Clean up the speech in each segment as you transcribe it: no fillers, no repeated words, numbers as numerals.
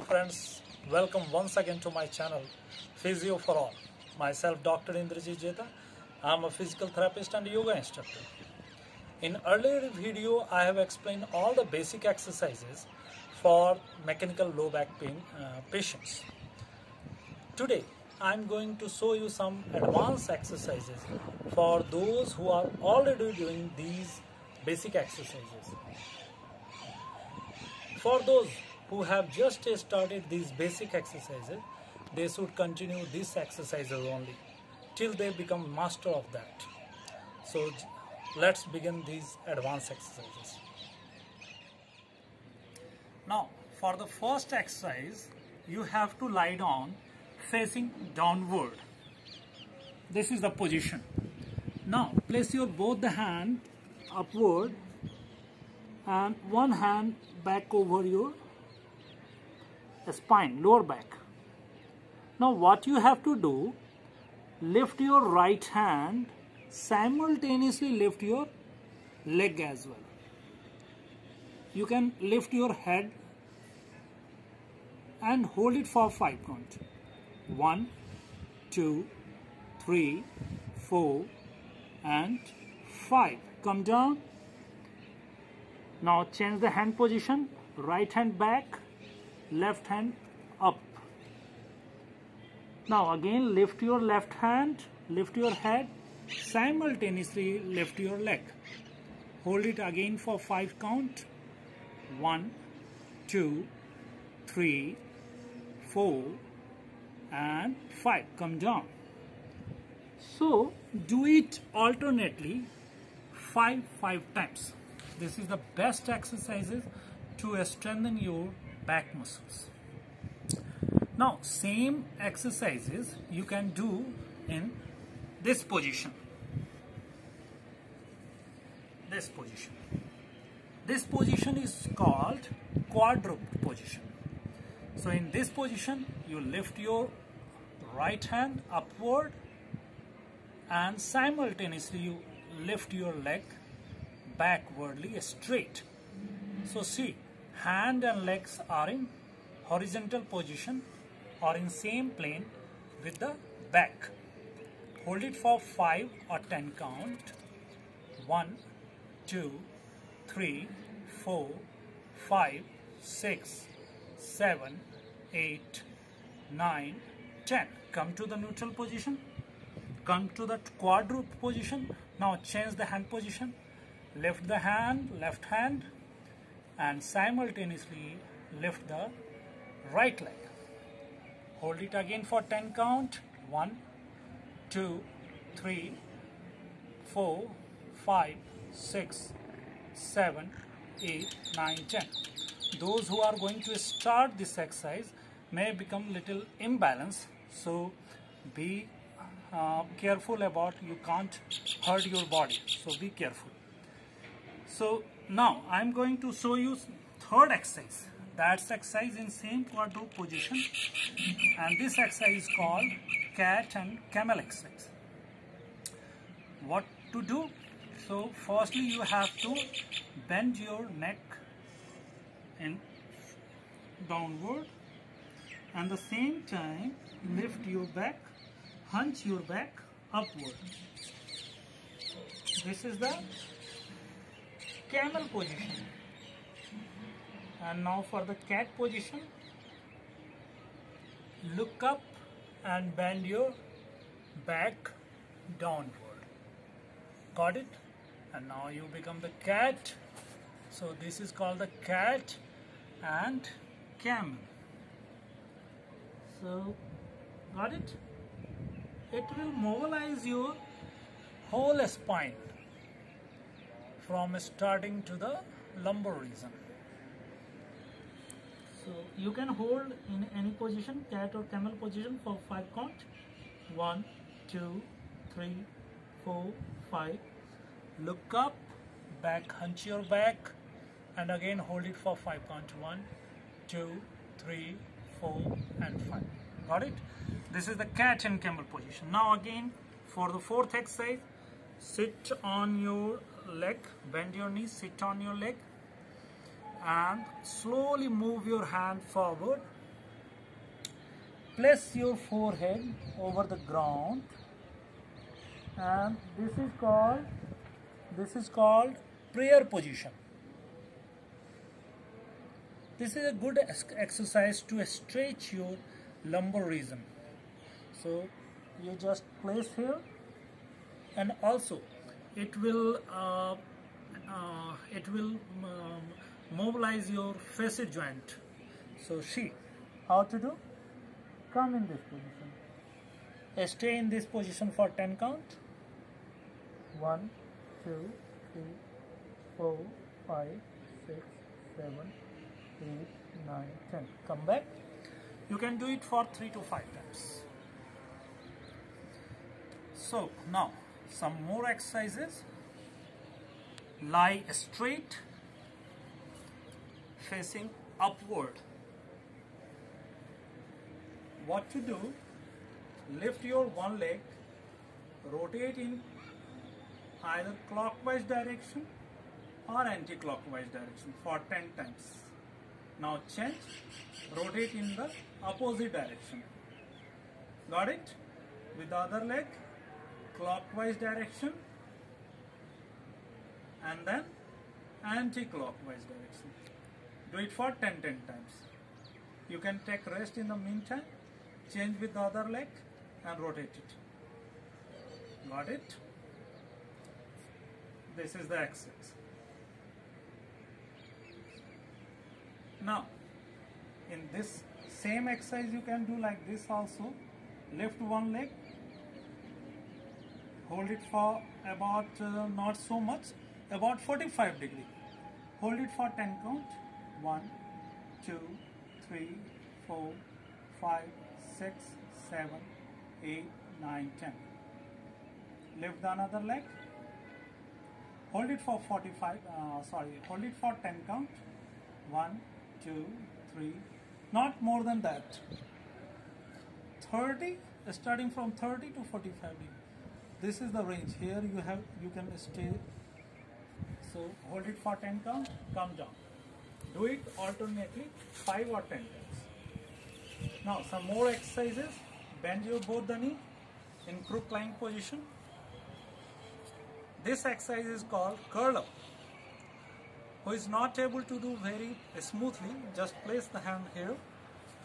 friends, welcome once again to my channel Physio for All. Myself Dr. Indrajit Jeta. I am a physical therapist and yoga instructor. In earlier video I have explained all the basic exercises for mechanical low back pain patients. Today I am going to show you some advanced exercises for those who are already doing these basic exercises. For those who have just started these basic exercises, they should continue these exercises only till they become master of that. So let's begin these advanced exercises. Now for the first exercise, you have to lie down facing downward. This is the position. Now place your both the hand upward and one hand back over your spine, lower back. Now what you have to do, lift your right hand, simultaneously lift your leg as well. You can lift your head and hold it for 5 counts. 1, 2, 3, 4 and 5. Come down. Now change the hand position, right hand back, left hand up. Now again lift your left hand, lift your head, simultaneously lift your leg. Hold it again for 5 count. 1, 2, 3, 4 and 5. Come down. So do it alternately 5 times. This is the best exercises to strengthen your back muscles. Now same exercises you can do in this position. This position is called quadruped position. So in this position you lift your right hand upward and simultaneously you lift your leg backwardly straight. So see, hand and legs are in horizontal position or in same plane with the back. Hold it for 5 or 10 count. 1, 2, 3, 4, 5, 6, 7, 8, 9, 10. Come to the neutral position. Come to the quadruped position. Now change the hand position. Lift the hand, left hand, and simultaneously lift the right leg. Hold it again for 10 count. 1, 2, 3, 4, 5, 6, 7, 8, 9, 10. Those who are going to start this exercise may become little imbalanced. So be careful about you can't hurt your body. So be careful. So now I am going to show you third exercise. That's exercise in same quadruped position, and this exercise is called cat and camel exercise. What to do? So firstly you have to bend your neck in downward and the same time lift your back, hunch your back upward. This is the camel position. And now for the cat position, look up and bend your back downward. Got it? And now you become the cat. So this is called the cat and camel. So got it? It will mobilize your whole spine from starting to the lumbar region. So you can hold in any position, cat or camel position, for 5 count. 1, 2, 3, 4, 5. Look up, back, hunch your back, and again hold it for 5 count. 1, 2, 3, 4, and 5. Got it? This is the cat and camel position. Now again for the fourth exercise, sit on your leg, bend your knees, sit on your leg, and slowly move your hand forward place your forehead over the ground, and this is called prayer position. This is a good exercise to stretch your lumbar region. So you just place here, and also it will mobilize your facet joint. So see how to do. Come in this position. Stay in this position for 10 count. 1, 2, 3, 4, 5, 6, 7, 8, 9, 10. Come back. You can do it for 3 to 5 times. So now some more exercises. Lie straight, facing upward. What to do? Lift your one leg, rotate in either clockwise direction or anti-clockwise direction for 10 times. Now change, rotate in the opposite direction. Got it? With the other leg, clockwise direction and then anti-clockwise direction. Do it for 10 times. You can take rest in the meantime, change with the other leg and rotate it. Got it? This is the exercise. Now, in this same exercise you can do like this also. Lift one leg, hold it for about not so much, about 45 degrees. Hold it for 10 count. 1, 2, 3, 4, 5, 6, 7, 8, 9, 10. Lift the another leg. Hold it for hold it for 10 count. 1, 2, 3, not more than that. 30, starting from 30 to 45 degrees. This is the range. Here you can stay. So hold it for 10 count, come down. Do it alternately 5 or 10 times. Now some more exercises. Bend your both the knee in crook lying position. This exercise is called curl up. Who is not able to do very smoothly, just place the hand here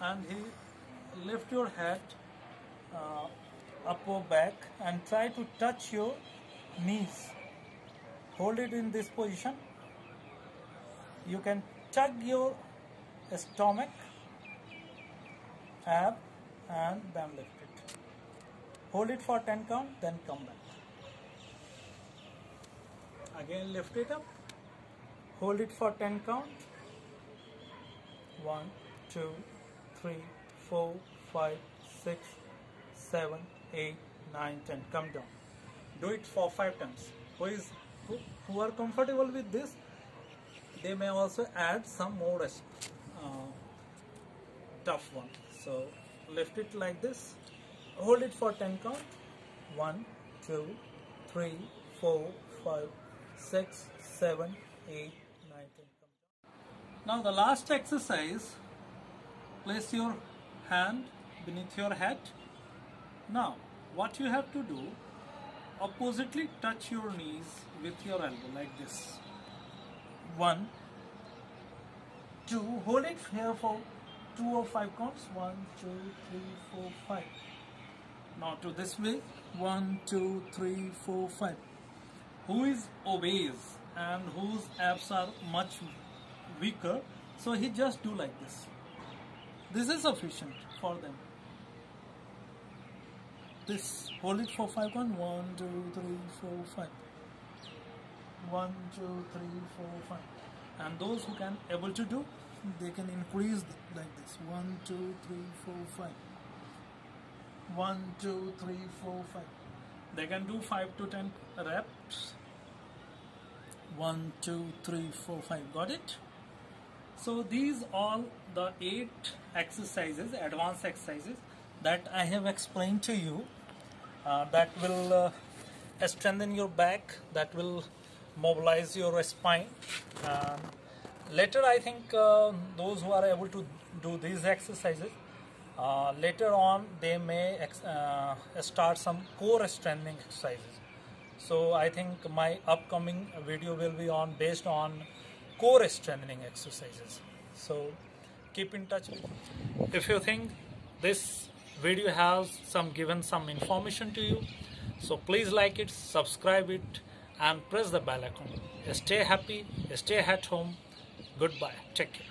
and lift your head up or back and try to touch your knees. Hold it in this position. You can tug your stomach up and then lift it. Hold it for 10 count, then come back. Again lift it up. Hold it for 10 count. 1, 2, 3, 4, 5, 6, 7, 8, 9, 10. Come down. Do it for 5 times. Who are comfortable with this, they may also add some more tough one. So lift it like this. Hold it for 10 count. 1, 2, 3, 4, 5, 6, 7, 8, 9, 10. Now the last exercise, place your hand beneath your head. Now what you have to do, oppositely touch your knees with your elbow like this. 1, 2, hold it here for 2 or 5 counts. 1, 2, 3, 4, 5. Now to this way. 1, 2, 3, 4, 5. Who is obese and whose abs are much weaker, so he just do like this. This is sufficient for them. This, hold it for 5 counts. 1, 2, 3, 4, 5. 1, 2, 3, 4, 5. And those who can able to do, they can increase like this. 1, 2, 3, 4, 5. 1, 2, 3, 4, 5. They can do 5 to 10 reps. 1, 2, 3, 4, 5. Got it? So these all the 8 exercises, advanced exercises that I have explained to you, that will strengthen your back, that will mobilize your spine. Later I think those who are able to do these exercises, Later on they may start some core strengthening exercises. So I think my upcoming video will be on based on core strengthening exercises. So keep in touch with me. If you think this video has given some information to you, so please like it, subscribe it, and press the bell icon. Stay happy, stay at home. Goodbye. Take care.